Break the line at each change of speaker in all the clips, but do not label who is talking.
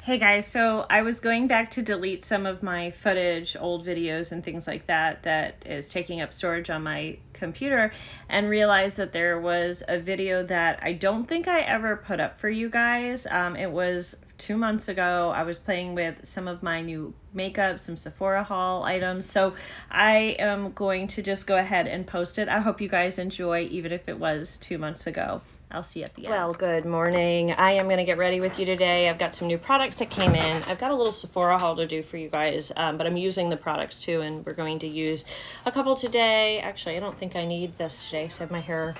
Hey guys, so I was going back to delete some of my footage, old videos and things like that that is taking up storage on my computer, and realized that there was a video that I don't think I ever put up for you guys. It was 2 months ago. I was playing with some of my new makeup, some Sephora haul items. So I am going to just go ahead and post it. I hope you guys enjoy, even if it was 2 months ago. I'll see you at the end. Well, good morning. I am going to get ready with you today. I've got some new products that came in. I've got a little Sephora haul to do for you guys, but I'm using the products too, and we're going to use a couple today. Actually, I don't think I need this today, so I have my hair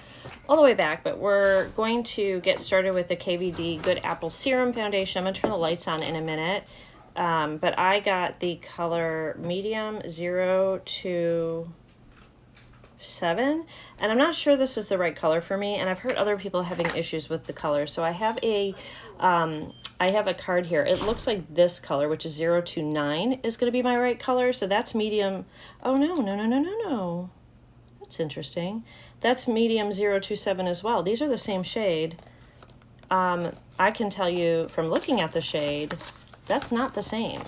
all the way back, but we're going to get started with the KVD Good Apple Serum Foundation. I'm going to turn the lights on in a minute, but I got the color medium 0 to 7, and I'm not sure this is the right color for me, and I've heard other people having issues with the color. So I have a card here. It looks like this color, which is 0 to 9, is going to be my right color. So that's medium. Oh no, that's interesting. That's medium 0 to 7 as well. These are the same shade. I can tell you from looking at the shade, that's not the same.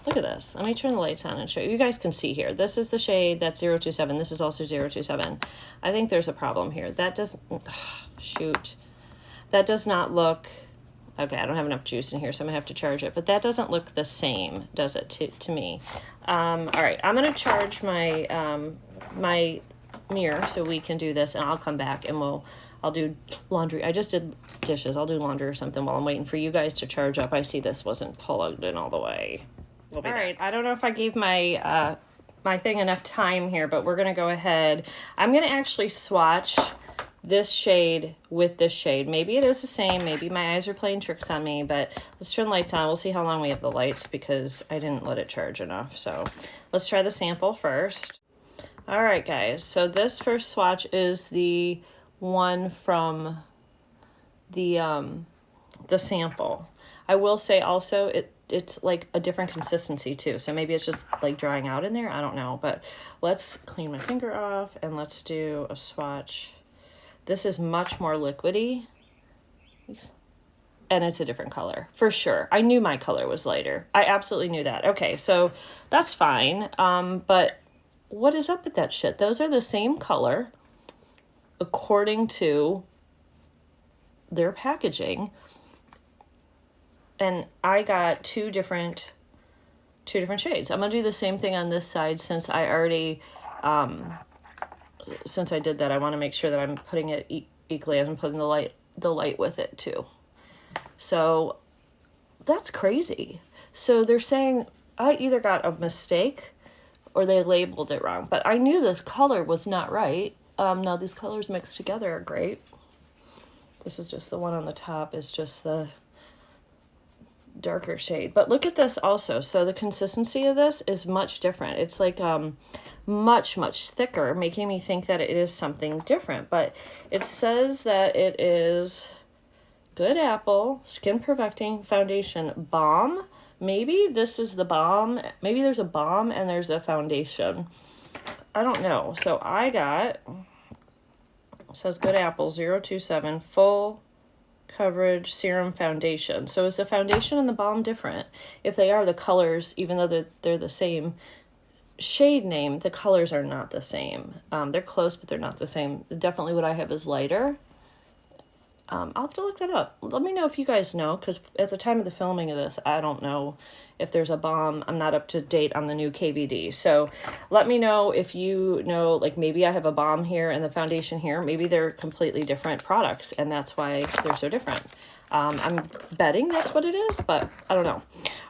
Look at this. Let me turn the lights on and show you. You guys can see here. This is the shade that's 0 to 7. This is also 0 to 7. I think there's a problem here. That doesn't, shoot. That does not look, okay, I don't have enough juice in here, so I'm gonna have to charge it. But that doesn't look the same, does it, to me? All right, I'm gonna charge my, my mirror so we can do this, and I'll come back and I'll do laundry. I just did dishes. I'll do laundry or something while I'm waiting for you guys to charge up. I see this wasn't plugged in all the way. All right, I don't know if I gave my my thing enough time here, but we're gonna go ahead. I'm gonna actually swatch this shade with this shade. Maybe it is the same, maybe my eyes are playing tricks on me, but let's turn the lights on. We'll see how long we have the lights because I didn't let it charge enough. So let's try the sample first. All right, guys, so this first swatch is the one from the sample. I will say also it's like a different consistency too, so maybe it's just like drying out in there, I don't know. But let's clean my finger off and let's do a swatch. This is much more liquidy, and it's a different color for sure. I knew my color was lighter. I absolutely knew that. Okay, so that's fine. But what is up with that shit? Those are the same color according to their packaging. And I got two different shades. I'm gonna do the same thing on this side since I already, since I did that, I want to make sure that I'm putting it equally as I'm putting the light with it too. So that's crazy. So they're saying I either got a mistake or they labeled it wrong, but I knew this color was not right. Now these colors mixed together are great. This is just the one on the top is just the darker shade, but look at this also. So the consistency of this is much different. It's like much thicker, making me think that it is something different. But it says that it is Good Apple Skin Perfecting Foundation Balm. Maybe this is the balm. Maybe there's a balm and there's a foundation. I don't know. So I got, it says Good Apple 027 Full Coverage Serum Foundation. So is the foundation and the balm different? If they are, the colors, even though they're the same shade name, the colors are not the same. They're close, but they're not the same. Definitely what I have is lighter. I'll have to look that up. Let me know if you guys know, because at the time of the filming of this, I don't know if there's a balm. I'm not up to date on the new KVD. So let me know if you know, like maybe I have a balm here and the foundation here. Maybe they're completely different products and that's why they're so different. I'm betting that's what it is, but I don't know.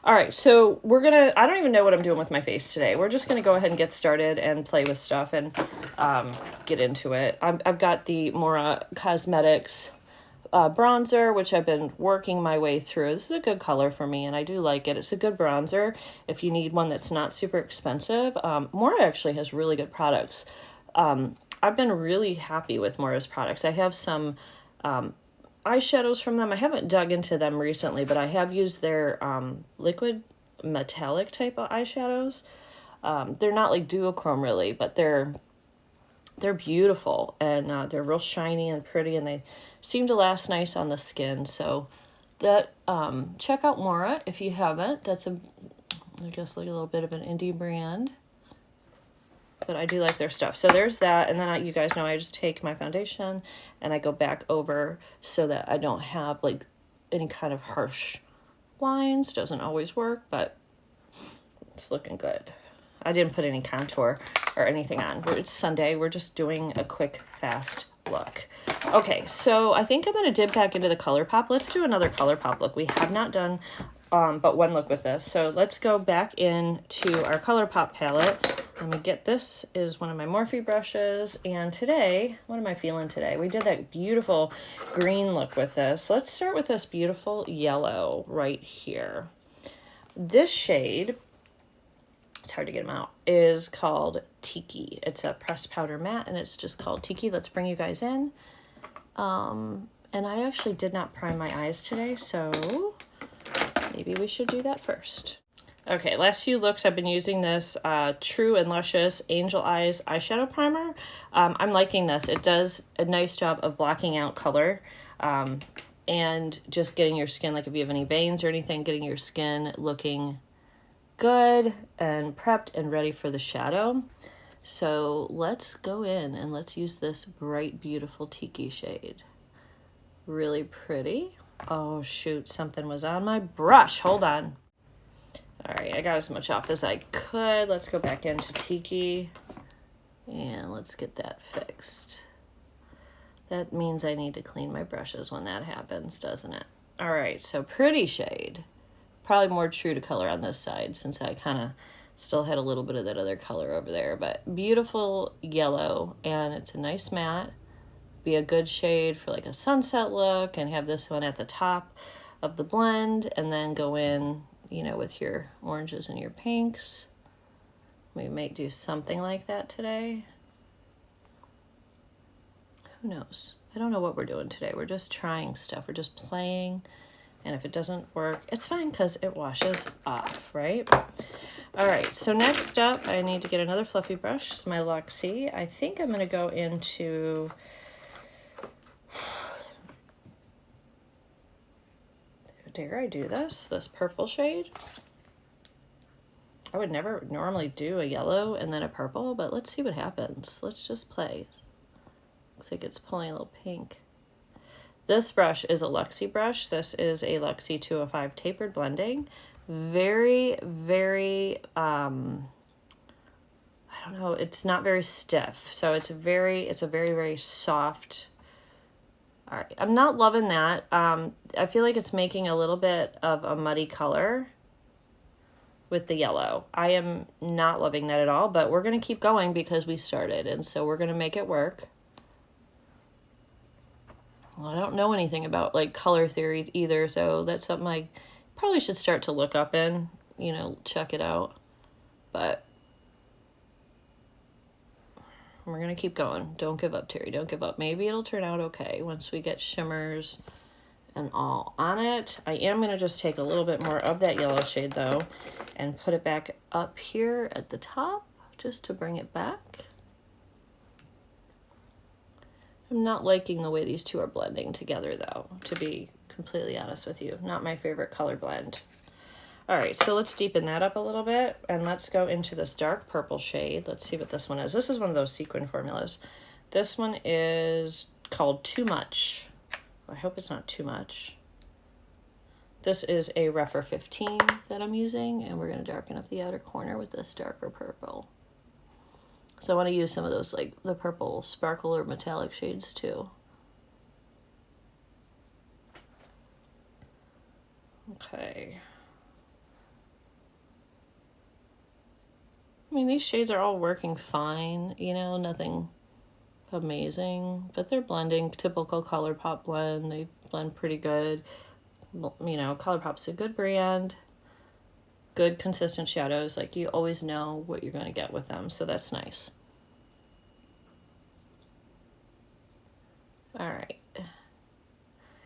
All right, so I don't even know what I'm doing with my face today. We're just gonna go ahead and get started and play with stuff and get into it. I've got the Mora Cosmetics bronzer, which I've been working my way through. This is a good color for me, and I do like it. It's a good bronzer if you need one that's not super expensive. Mora actually has really good products. I've been really happy with Mora's products. I have some eyeshadows from them. I haven't dug into them recently, but I have used their liquid metallic type of eyeshadows. They're not like duochrome really, but they're beautiful, and they're real shiny and pretty, and they seem to last nice on the skin. So that, check out Mora if you haven't. That's I guess like a little bit of an indie brand, but I do like their stuff. So there's that. And then you guys know I just take my foundation and I go back over so that I don't have like any kind of harsh lines. Doesn't always work, but it's looking good. I didn't put any contour or anything on. It's Sunday. We're just doing a quick, fast look. Okay, so I think I'm going to dip back into the ColourPop. Let's do another ColourPop look. We have not done but one look with this. So let's go back into our ColourPop palette. Let me get, this is one of my Morphe brushes. And today, what am I feeling today? We did that beautiful green look with this. Let's start with this beautiful yellow right here. This shade, it's hard to get them out, is called Tiki. It's a pressed powder matte and it's just called Tiki. Let's bring you guys in. And I actually did not prime my eyes today, so maybe we should do that first. Okay, last few looks I've been using this True and Luscious Angel Eyes eyeshadow primer. I'm liking this. It does a nice job of blocking out color and just getting your skin, like if you have any veins or anything, getting your skin looking good and prepped and ready for the shadow. So let's go in and let's use this bright, beautiful Tiki shade. Really pretty. Oh shoot, something was on my brush. Hold on. All right, I got as much off as I could. Let's go back into Tiki and let's get that fixed. That means I need to clean my brushes when that happens, doesn't it? All right, so pretty shade. Probably more true to color on this side since I kind of still had a little bit of that other color over there, but beautiful yellow, and it's a nice matte. Be a good shade for like a sunset look, and have this one at the top of the blend and then go in, you know, with your oranges and your pinks. We might do something like that today. Who knows? I don't know what we're doing today. We're just trying stuff. We're just playing. And if it doesn't work, it's fine because it washes off, right? All right, so next up, I need to get another fluffy brush. It's my Luxie. I think I'm going to go into... Dare I do this? This purple shade? I would never normally do a yellow and then a purple, but let's see what happens. Let's just play. Looks like it's pulling a little pink. This brush is a Luxie brush. This is a Luxie 205 tapered blending. Very, very, I don't know, it's not very stiff. So it's a very, very soft. All right, I'm not loving that. I feel like it's making a little bit of a muddy color with the yellow. I am not loving that at all, but we're gonna keep going because we started, and so we're gonna make it work. Well, I don't know anything about like color theory either, so that's something I probably should start to look up in, you know, check it out. But we're gonna keep going. Don't give up, Terry. Don't give up. Maybe it'll turn out okay once we get shimmers and all on it. I am gonna just take a little bit more of that yellow shade though and put it back up here at the top just to bring it back. I'm not liking the way these two are blending together though, to be completely honest with you. Not my favorite color blend. All right, so let's deepen that up a little bit and let's go into this dark purple shade. Let's see what this one is. This is one of those sequin formulas. This one is called Too Much. I hope it's not too much. This is a Rephr 15 that I'm using, and we're gonna darken up the outer corner with this darker purple. So I want to use some of those, like the purple sparkle or metallic shades too. Okay. I mean, these shades are all working fine, you know, nothing amazing, but they're blending. Typical ColourPop blend. They blend pretty good. You know, ColourPop's a good brand. Good consistent shadows. Like, you always know what you're going to get with them, so that's nice. All right.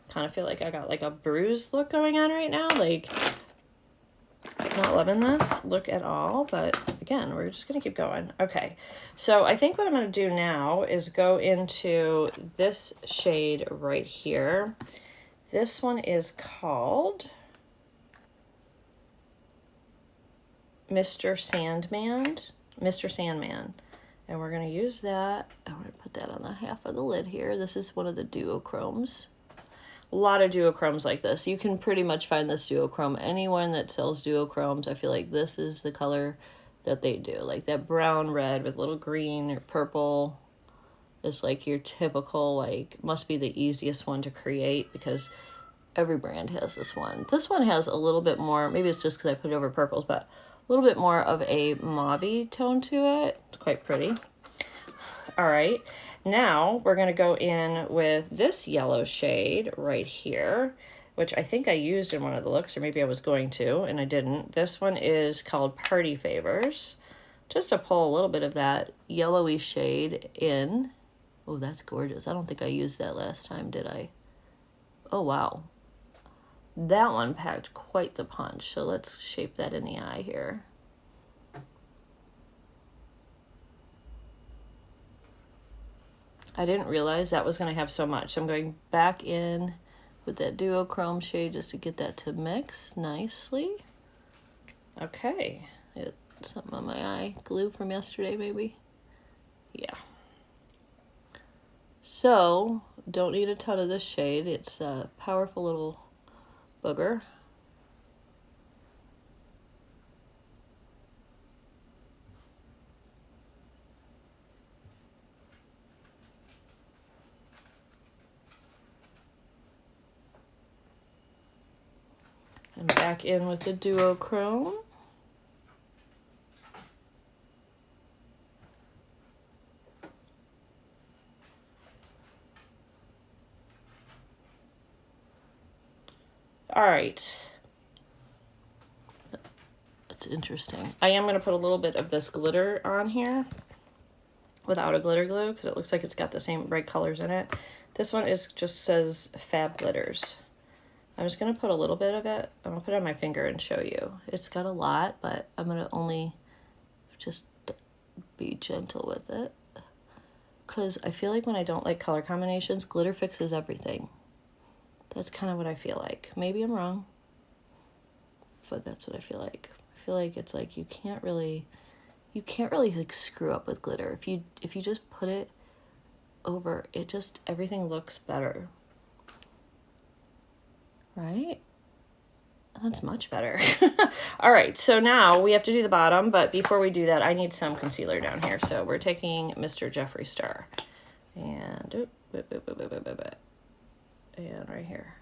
Kind of feel like I got like a bruised look going on right now. Like, not loving this look at all, but again, we're just gonna keep going. Okay, so I think what I'm gonna do now is go into this shade right here. This one is called Mr. Sandman. And we're going to use that. I'm going to put that on the half of the lid here. This is one of the duochromes. A lot of duochromes like this. You can pretty much find this duochrome. Anyone that sells duochromes, I feel like this is the color that they do. Like that brown red with little green or purple is like your typical, like, must be the easiest one to create because every brand has this one. This one has a little bit more, maybe it's just because I put it over purples, but a little bit more of a mauve-y tone to it. It's quite pretty. All right, now we're gonna go in with this yellow shade right here, which I think I used in one of the looks, or maybe I was going to, and I didn't. This one is called Party Favors. Just to pull a little bit of that yellowy shade in. Oh, that's gorgeous. I don't think I used that last time, did I? Oh, wow. That one packed quite the punch, so let's shape that in the eye here. I didn't realize that was going to have so much. So I'm going back in with that duochrome shade just to get that to mix nicely. Okay. Something on my eye. Glue from yesterday, maybe? Yeah. So, don't need a ton of this shade. It's a powerful little booger. And back in with the duochrome. All right. That's interesting. I am going to put a little bit of this glitter on here without a glitter glue because it looks like it's got the same bright colors in it. This one just says Fab Glitters. I'm just going to put a little bit of it. I'm going to put it on my finger and show you. It's got a lot, but I'm going to only just be gentle with it. Because I feel like when I don't like color combinations, glitter fixes everything. That's kind of what I feel like. Maybe I'm wrong, but that's what I feel like. I feel like it's like you can't really like screw up with glitter. If you just put it over, it just, everything looks better. Right? That's much better. All right, so now we have to do the bottom, but before we do that, I need some concealer down here. So we're taking Mr. Jeffree Star and and right here.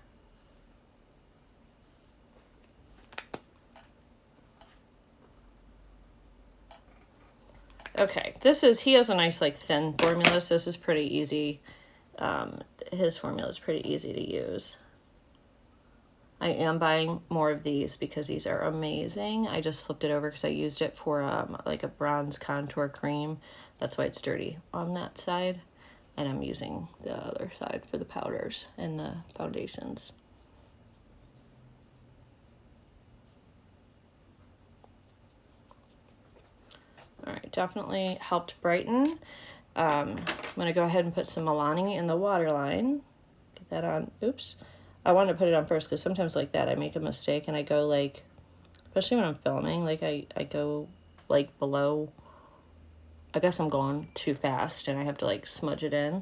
Okay, he has a nice like thin formula, so this is pretty easy. His formula is pretty easy to use. I am buying more of these because these are amazing. I just flipped it over because I used it for like a bronze contour cream. That's why it's dirty on that side. And I'm using the other side for the powders and the foundations. All right, definitely helped brighten. I'm gonna go ahead and put some Milani in the waterline. Get that on, oops. I wanted to put it on first because sometimes like that I make a mistake and I go like, especially when I'm filming, like I go like below, I guess I'm going too fast and I have to like smudge it in.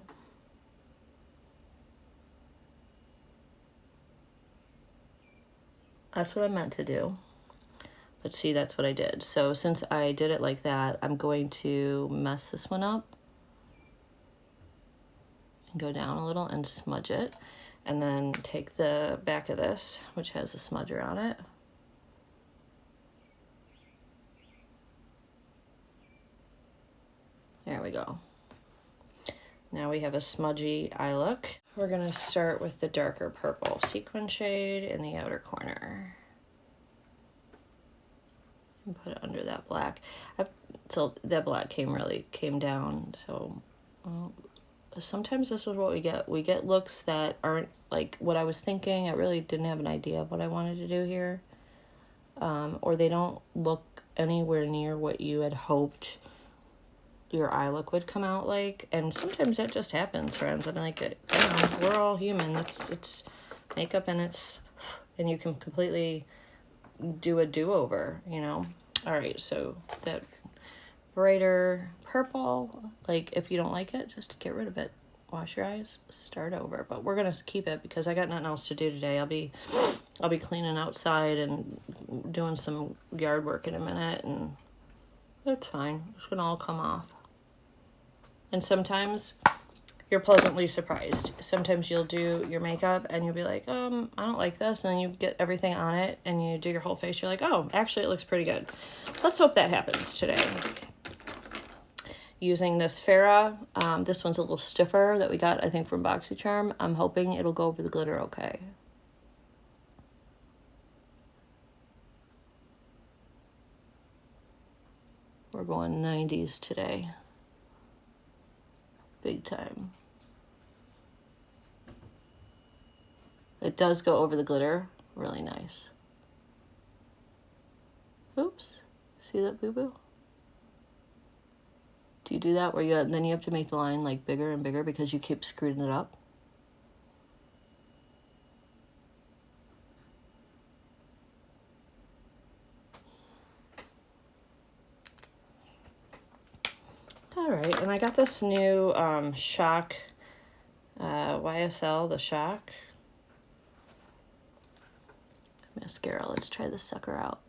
That's what I meant to do. But see, that's what I did. So since I did it like that, I'm going to mess this one up and go down a little and smudge it. And then take the back of this, which has a smudger on it. There we go. Now we have a smudgy eye look. We're gonna start with the darker purple sequin shade in the outer corner. And put it under that black. So that black came down, so sometimes this is what we get. We get looks that aren't like what I was thinking. I really didn't have an idea of what I wanted to do here. Or they don't look anywhere near what you had hoped your eye look would come out like. And sometimes that just happens, friends. I mean, like, we're all human. It's makeup and you can completely do a do-over, you know. All right, so that brighter purple, like if you don't like it, just get rid of it. Wash your eyes, start over. But we're gonna keep it because I got nothing else to do today. I'll be cleaning outside and doing some yard work in a minute, and it's fine. It's gonna all come off. And sometimes you're pleasantly surprised. Sometimes you'll do your makeup and you'll be like, I don't like this. And then you get everything on it and you do your whole face. You're like, oh, actually it looks pretty good. Let's hope that happens today. Using this Farrah, this one's a little stiffer that we got, I think, from BoxyCharm. I'm hoping it'll go over the glitter okay. We're going 90s today. Big time. It does go over the glitter. Really nice. Oops. See that boo-boo? Do you do that where then you have to make the line like bigger and bigger because you keep screwing it up? All right, and I got this new Shock YSL, the Shock mascara. Let's try this sucker out.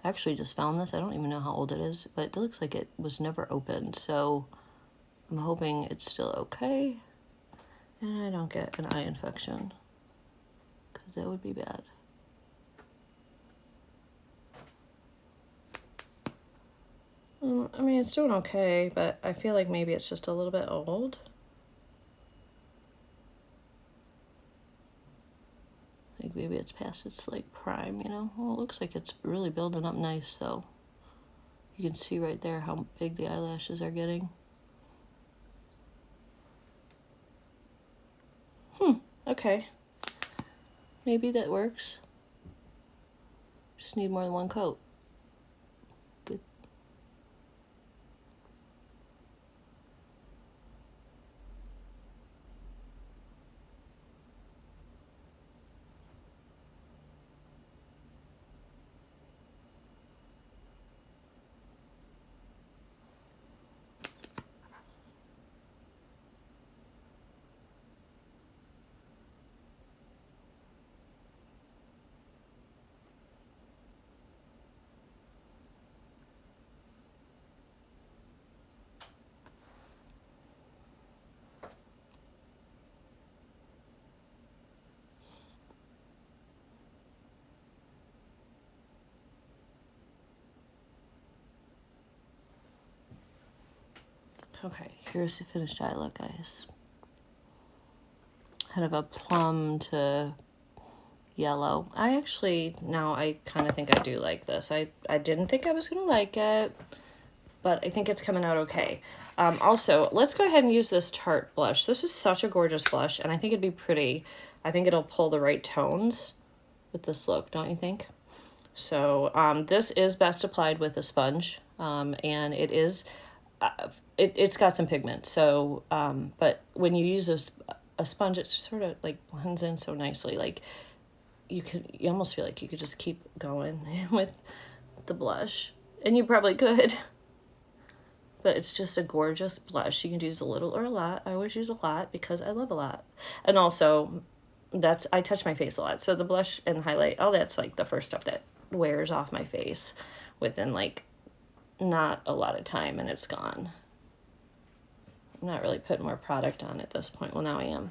I actually just found this. I don't even know how old it is, but it looks like it was never opened. So I'm hoping it's still okay and I don't get an eye infection because that would be bad. I mean, it's doing okay, but I feel like maybe it's just a little bit old. Like maybe it's past its like prime, you know? Well, it looks like it's really building up nice, so you can see right there how big the eyelashes are getting. Okay. Maybe that works. Just need more than one coat. Good. Okay, here's the finished eye look, guys. Kind of a plum to yellow. I kind of think I do like this. I didn't think I was going to like it, but I think it's coming out okay. Also, let's go ahead and use this Tarte blush. This is such a gorgeous blush, and I think it'd be pretty. I think it'll pull the right tones with this look, don't you think? So this is best applied with a sponge, and it is... it's got some pigment, so but when you use a sponge, it sort of like blends in so nicely. Like you almost feel like you could just keep going with the blush, and you probably could, but it's just a gorgeous blush. You can use a little or a lot. I always use a lot because I love a lot, and also I touch my face a lot, so the blush and the highlight, all that's like the first stuff that wears off my face within like not a lot of time, and it's gone. I'm not really putting more product on at this point. Well, now I am.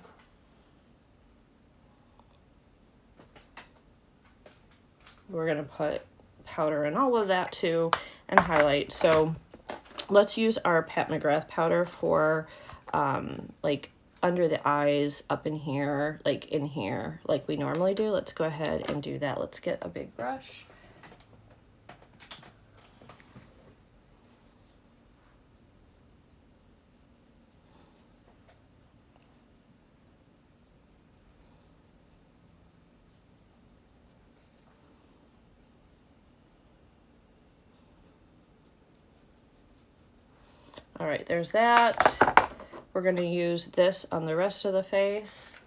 We're gonna put powder in all of that too, and highlight. So let's use our Pat McGrath powder for like under the eyes, up in here, like in here, like we normally do. Let's go ahead and do that. Let's get a big brush. All right, there's that. We're going to use this on the rest of the face.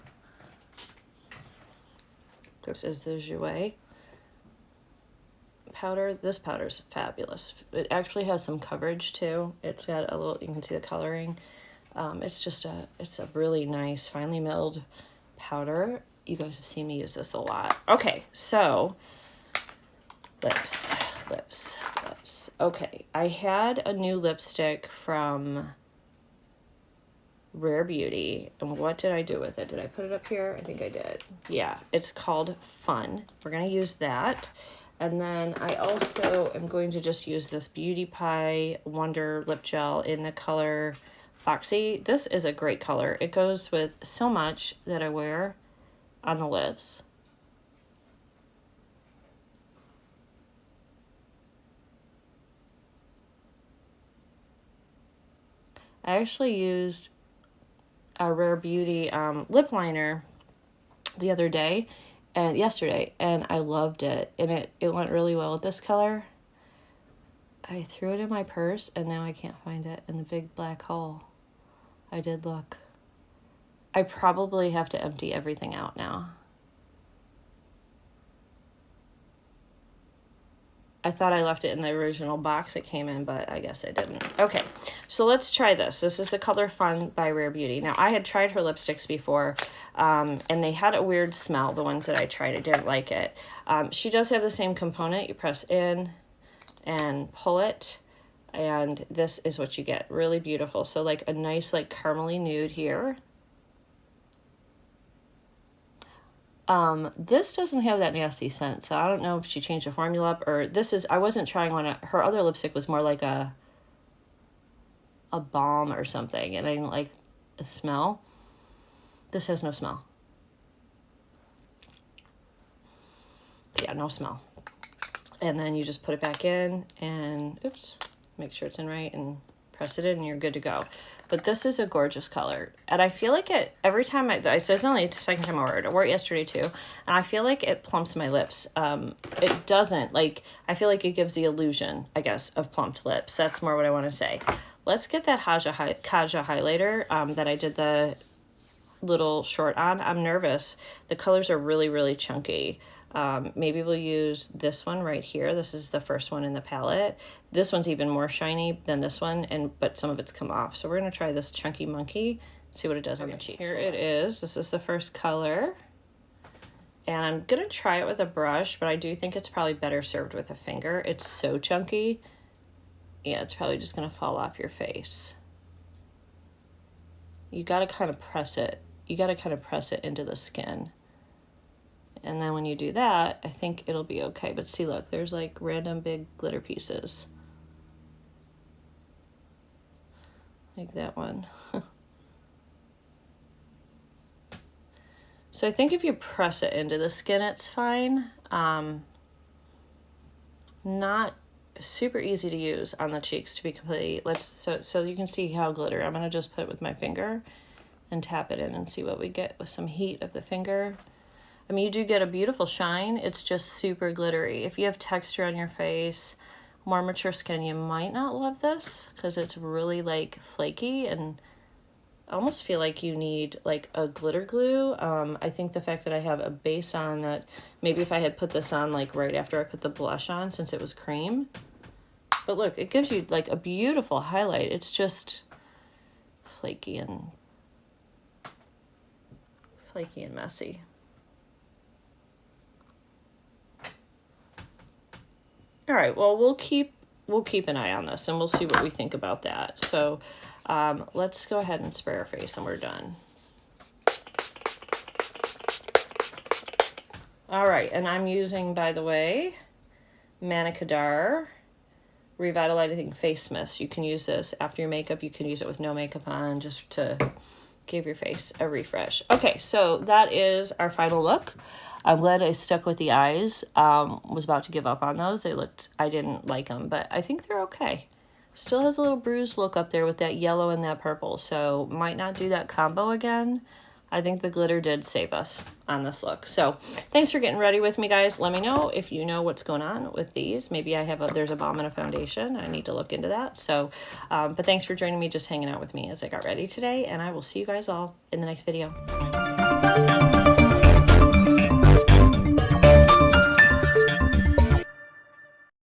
This is the Jouer powder. This powder is fabulous. It actually has some coverage too. It's got a little, you can see the coloring. It's a really nice, finely milled powder. You guys have seen me use this a lot. Okay, so lips. Okay, I had a new lipstick from Rare Beauty, and what did I do with it? Did I put it up here? I think I did. Yeah, it's called Fun. We're gonna use that. And then I also am going to just use this Beauty Pie Wonder Lip Gel in the color Foxy. This is a great color. It goes with so much that I wear on the lips. I actually used a Rare Beauty lip liner the other day and yesterday, and I loved it, and it went really well with this color. I threw it in my purse and now I can't find it in the big black hole. I did look. I probably have to empty everything out now. I thought I left it in the original box it came in, but I guess I didn't. Okay, so let's try this. This is the color Fun by Rare Beauty. Now, I had tried her lipsticks before, and they had a weird smell, the ones that I tried. I didn't like it. She does have the same component. You press in and pull it, and this is what you get. Really beautiful. So like a nice like caramely nude here. This doesn't have that nasty scent, so I don't know if she changed the formula up, or this is, I wasn't trying on it. Her other lipstick was more like a balm or something, and I didn't like the smell. This has no smell. Yeah, no smell. And then you just put it back in and, oops, make sure it's in right and press it in and you're good to go. But this is a gorgeous color. And I feel like it, every time so it's only the second time I wore it. I wore it yesterday too. And I feel like it plumps my lips. It doesn't, like, I feel like it gives the illusion, I guess, of plumped lips. That's more what I want to say. Let's get that Kaja highlighter that I did the little short on. I'm nervous. The colors are really, really chunky. Maybe we'll use this one right here. This is the first one in the palette. This one's even more shiny than this one, but some of it's come off. So we're gonna try this Chunky Monkey, see what it does on the cheeks. Here it is. This is the first color. And I'm gonna try it with a brush, but I do think it's probably better served with a finger. It's so chunky. Yeah, it's probably just gonna fall off your face. You gotta kind of press it. You gotta kind of press it into the skin. And then when you do that, I think it'll be okay. But see, look, there's like random big glitter pieces. Like that one. So I think if you press it into the skin, it's fine. Not super easy to use on the cheeks, to be completely, so you can see how glitter. I'm gonna just put it with my finger and tap it in and see what we get with some heat of the finger. I mean, you do get a beautiful shine. It's just super glittery. If you have texture on your face, more mature skin, you might not love this because it's really like flaky, and I almost feel like you need like a glitter glue. I think the fact that I have a base on that, maybe if I had put this on like right after I put the blush on, since it was cream. But look, it gives you like a beautiful highlight. It's just flaky and messy. All right, well, we'll keep an eye on this and we'll see what we think about that. So let's go ahead and spray our face and we're done. All right, and I'm using, by the way, Manicadar Revitalizing Face Mist. You can use this after your makeup. You can use it with no makeup on, just to give your face a refresh. Okay, so that is our final look. I'm glad I stuck with the eyes. Was about to give up on those. I didn't like them, but I think they're okay. Still has a little bruised look up there with that yellow and that purple, so might not do that combo again. I think the glitter did save us on this look. So thanks for getting ready with me, guys. Let me know if you know what's going on with these. Maybe there's a balm and a foundation. I need to look into that. So, but thanks for joining me, just hanging out with me as I got ready today, and I will see you guys all in the next video.